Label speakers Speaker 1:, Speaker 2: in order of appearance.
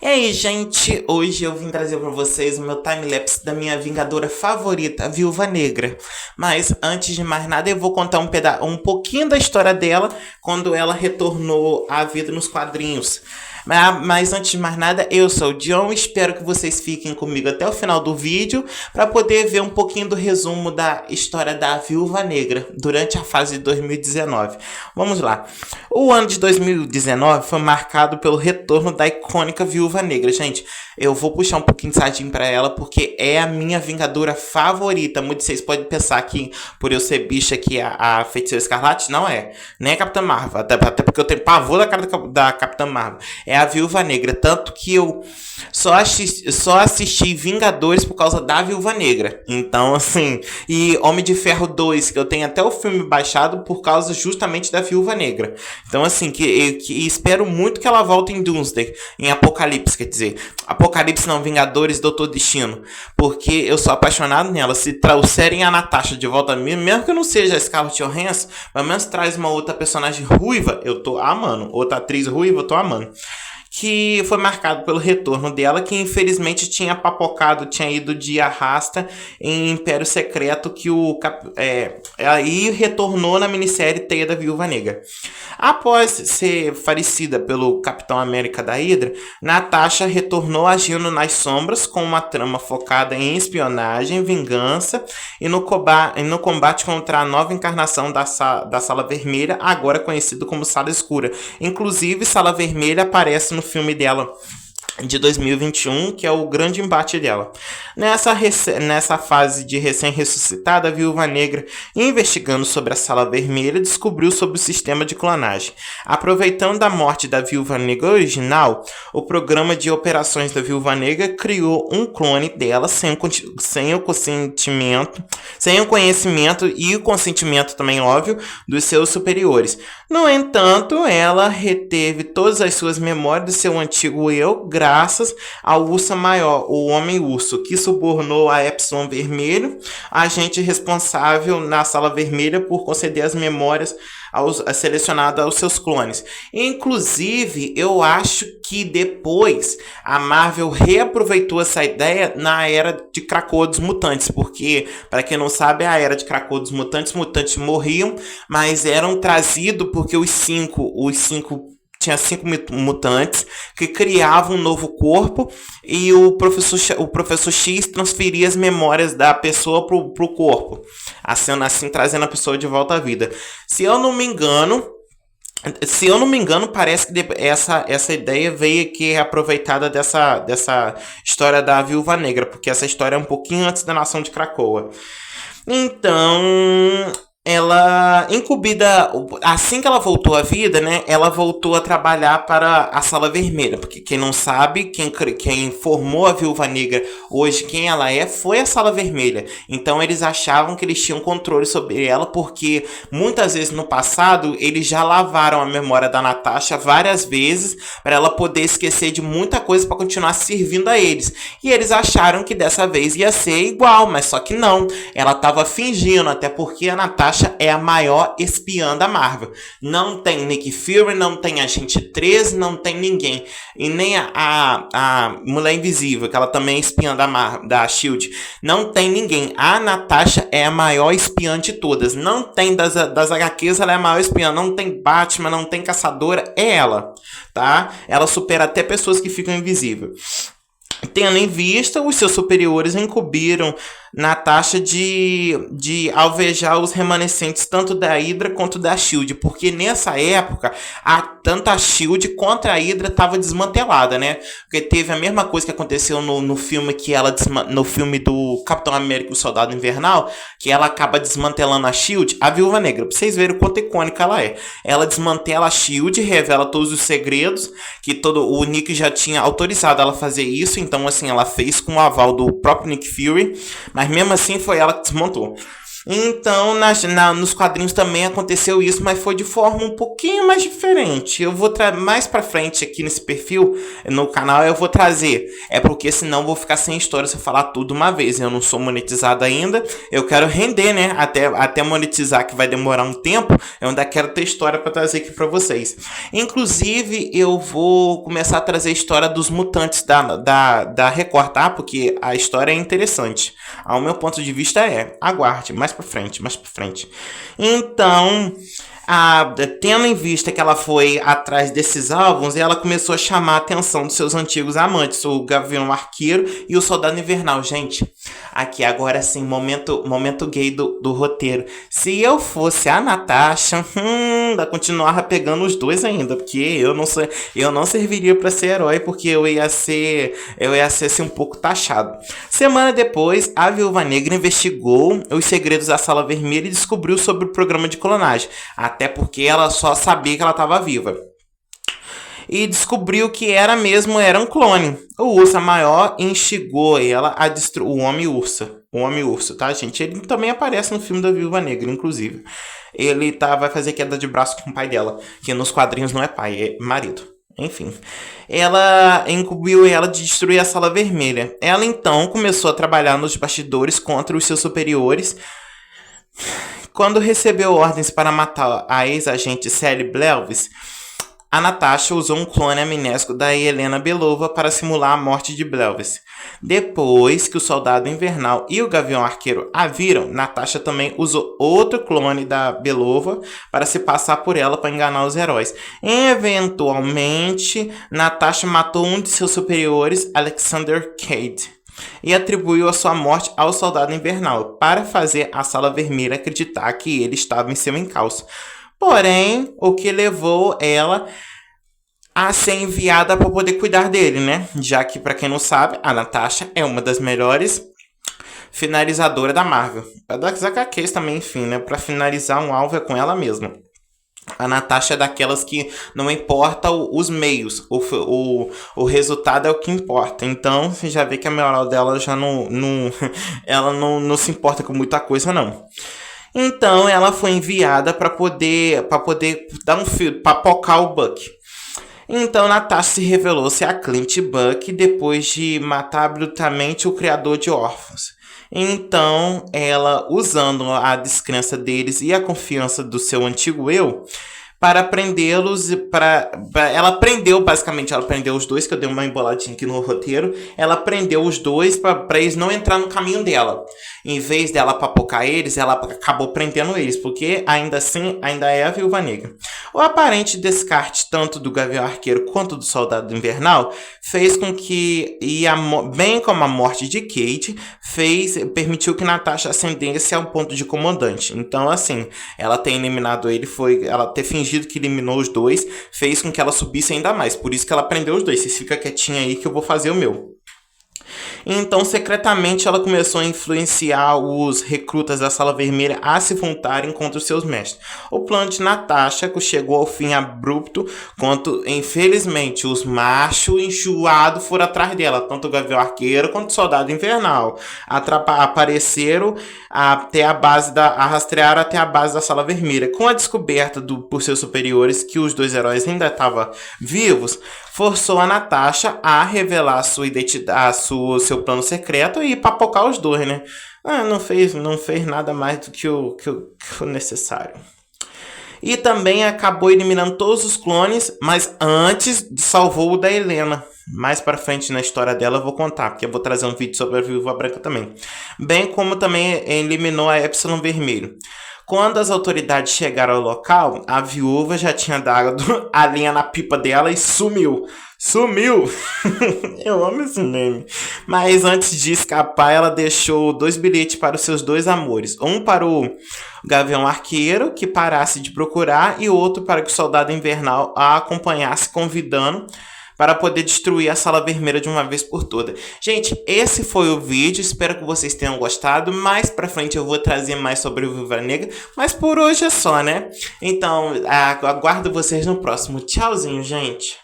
Speaker 1: E aí, gente, hoje eu vim trazer pra vocês o meu time-lapse da minha Vingadora favorita, a Viúva Negra. Mas, antes de mais nada, eu vou contar um pouquinho da história dela quando ela retornou à vida nos quadrinhos. Mas antes de mais nada, eu sou o John e espero que vocês fiquem comigo até o final do vídeo para poder ver um pouquinho do resumo da história da Viúva Negra durante a fase de 2019. Vamos lá. O ano de 2019 foi marcado pelo retorno da icônica Viúva Negra. Gente, eu vou puxar um pouquinho de sardinha para ela porque é a minha Vingadora favorita. Muitos de vocês podem pensar que por eu ser bicha que a Feiticeira Escarlate não é. Nem a Capitã Marvel. Até porque eu tenho pavor da cara da Capitã Marvel. É a Viúva Negra. Tanto que eu só assisti Vingadores por causa da Viúva Negra. Então, assim... E Homem de Ferro 2, que eu tenho até o filme baixado por causa justamente da Viúva Negra. Então, assim, que espero muito que ela volte em Doomsday. Em Apocalipse, quer dizer. Apocalipse não, Vingadores, Doutor Destino. Porque eu sou apaixonado nela. Se trouxerem a Natasha de volta a mim, mesmo que eu não seja a Scarlett Johansson, pelo menos traz uma outra personagem ruiva, eu tô amando. Outra atriz ruiva, eu tô amando. Que foi marcado pelo retorno dela, que infelizmente tinha papocado, tinha ido de arrasta em Império Secreto, que aí retornou na minissérie Teia da Viúva Negra. Após ser falecida pelo Capitão América da Hydra, Natasha retornou agindo nas sombras com uma trama focada em espionagem, vingança e no combate contra a nova encarnação da Sala Vermelha, agora conhecido como Sala Escura. Inclusive, Sala Vermelha aparece no filme dela de 2021, que é o grande embate dela. Nessa fase de recém-ressuscitada, a Viúva Negra, investigando sobre a Sala Vermelha, descobriu sobre o sistema de clonagem. Aproveitando a morte da Viúva Negra original, o programa de operações da Viúva Negra criou um clone dela sem o conhecimento e o consentimento também, óbvio, dos seus superiores. No entanto, ela reteve todas as suas memórias do seu antigo eu, graças ao Ursa Maior, o Homem-Urso, que subornou a Epsilon Vermelho, agente responsável na Sala Vermelha por conceder as memórias selecionadas aos seus clones. Inclusive, eu acho que depois a Marvel reaproveitou essa ideia na Era de Krakoa dos Mutantes, porque, para quem não sabe, a Era de Krakoa dos Mutantes, mutantes morriam, mas eram trazidos porque os cinco tinha 5 mutantes que criavam um novo corpo e o professor X transferia as memórias da pessoa pro corpo, assim trazendo a pessoa de volta à vida. Se eu não me engano, parece que essa ideia veio aqui aproveitada dessa história da Viúva Negra, porque essa história é um pouquinho antes da Nação de Krakoa. Então... ela, incumbida, assim que ela voltou à vida, né, ela voltou a trabalhar para a Sala Vermelha, porque quem não sabe, quem formou a Viúva Negra hoje, quem ela foi a Sala Vermelha. Então eles achavam que eles tinham controle sobre ela, porque muitas vezes no passado eles já lavaram a memória da Natasha várias vezes para ela poder esquecer de muita coisa para continuar servindo a eles. E eles acharam que dessa vez ia ser igual, mas só que não. Ela estava fingindo, até porque a Natasha é a maior espiã da Marvel. Não tem Nick Fury, não tem Agente 13, não tem ninguém. E nem a Mulher Invisível, que ela também é espiã da SHIELD. Não tem ninguém. A Natasha é a maior espiã de todas. Não tem das HQs, ela é a maior espiã. Não tem Batman, não tem Caçadora, é ela. Tá? Ela supera até pessoas que ficam invisíveis. Tendo em vista, os seus superiores incumbiram Natasha de alvejar os remanescentes tanto da Hydra quanto da SHIELD, porque nessa época tanto a SHIELD quanto a Hydra estava desmantelada, né? Porque teve a mesma coisa que aconteceu no filme no filme do Capitão América, o Soldado Invernal, que ela acaba desmantelando a SHIELD, a Viúva Negra, pra vocês verem o quanto icônica ela é. Ela desmantela a SHIELD, revela todos os segredos, que o Nick já tinha autorizado ela a fazer isso, então assim, ela fez com o aval do próprio Nick Fury, mas mesmo assim foi ela que desmontou. Então, nos quadrinhos também aconteceu isso, mas foi de forma um pouquinho mais diferente. Eu vou mais pra frente aqui nesse perfil, no canal, eu vou trazer. É porque senão eu vou ficar sem história se eu falar tudo uma vez. Eu não sou monetizado ainda, eu quero render, né? Até monetizar, que vai demorar um tempo, eu ainda quero ter história pra trazer aqui pra vocês. Inclusive, eu vou começar a trazer a história dos mutantes da Record, tá? Porque a história é interessante. Ao meu ponto de vista aguarde, mais pra frente. Então, tendo em vista que ela foi atrás desses álbuns, ela começou a chamar a atenção dos seus antigos amantes, o Gavião Arqueiro e o Soldado Invernal. Gente, aqui agora sim, momento gay do roteiro. Se eu fosse a Natasha, ainda continuava pegando os dois ainda, porque eu não serviria para ser herói, porque eu ia ser assim, um pouco taxado. Semana depois, a Viúva Negra investigou os segredos da Sala Vermelha e descobriu sobre o programa de clonagem. Até porque ela só sabia que ela estava viva. E descobriu que era um clone. O Ursa Maior instigou ela a destruir o Homem-Urso, tá, gente? Ele também aparece no filme da Viúva Negra, inclusive. Ele vai fazer queda de braço com o pai dela, que nos quadrinhos não é pai, é marido. Enfim, ela incumbiu ela de destruir a Sala Vermelha. Ela então começou a trabalhar nos bastidores contra os seus superiores. Quando recebeu ordens para matar a ex-agente Sally Belvis, a Natasha usou um clone amnésico da Helena Belova para simular a morte de Belvis. Depois que o Soldado Invernal e o Gavião Arqueiro a viram, Natasha também usou outro clone da Belova para se passar por ela para enganar os heróis. Eventualmente, Natasha matou um de seus superiores, Alexander Cade, e atribuiu a sua morte ao Soldado Invernal para fazer a Sala Vermelha acreditar que ele estava em seu encalço. Porém, o que levou ela a ser enviada para poder cuidar dele, né? Já que, para quem não sabe, a Natasha é uma das melhores finalizadoras da Marvel. Das HQs também, enfim, né? Para finalizar um alvo é com ela mesma. A Natasha é daquelas que não importa os meios, o resultado é o que importa. Então, você já vê que a moral dela já ela não se importa com muita coisa, não. Então, ela foi enviada para poder dar um fio, para pocar o Buck. Então, Natasha se revelou ser a Clint Buck depois de matar brutalmente o criador de órfãos. Então, ela, usando a descrença deles e a confiança do seu antigo eu, para prendê-los, ela prendeu os dois, que eu dei uma emboladinha aqui no roteiro. Ela prendeu os dois para eles não entrar no caminho dela. Em vez dela papocar eles, ela acabou prendendo eles, porque ainda assim, ainda é a Viúva Negra. O aparente descarte tanto do Gavião Arqueiro quanto do Soldado Invernal fez com que, bem como a morte de Kate, permitiu que Natasha ascendesse ao ponto de comandante. Então, assim, ela ter eliminado ele, ela ter fingido que eliminou os dois, fez com que ela subisse ainda mais. Por isso que ela prendeu os dois. Vocês ficam quietinha aí que eu vou fazer o meu. Então, secretamente, ela começou a influenciar os recrutas da Sala Vermelha a se juntarem contra os seus mestres. O plano de Natasha chegou ao fim abrupto, quando, infelizmente, os machos enjoados foram atrás dela, tanto o Gavião Arqueiro quanto o Soldado Invernal. Apareceram rastrearam até a base da Sala Vermelha. Com a descoberta por seus superiores que os dois heróis ainda estavam vivos, forçou a Natasha a revelar sua identidade, seu plano secreto e papocar os dois, né? Não fez nada mais do que o necessário. E também acabou eliminando todos os clones, mas antes salvou o da Helena. Mais pra frente na história dela eu vou contar, porque eu vou trazer um vídeo sobre a Viúva Branca também. Bem como também eliminou a Epsilon Vermelho. Quando as autoridades chegaram ao local, a viúva já tinha dado a linha na pipa dela e sumiu. Sumiu! Eu amo esse meme. Mas antes de escapar, ela deixou 2 bilhetes para os seus 2 amores. Um para o Gavião Arqueiro, que parasse de procurar, e outro para que o Soldado Invernal a acompanhasse, convidando para poder destruir a Sala Vermelha de uma vez por todas. Gente, esse foi o vídeo. Espero que vocês tenham gostado. Mais pra frente eu vou trazer mais sobre o Viúva Negra. Mas por hoje é só, né? Então, aguardo vocês no próximo. Tchauzinho, gente.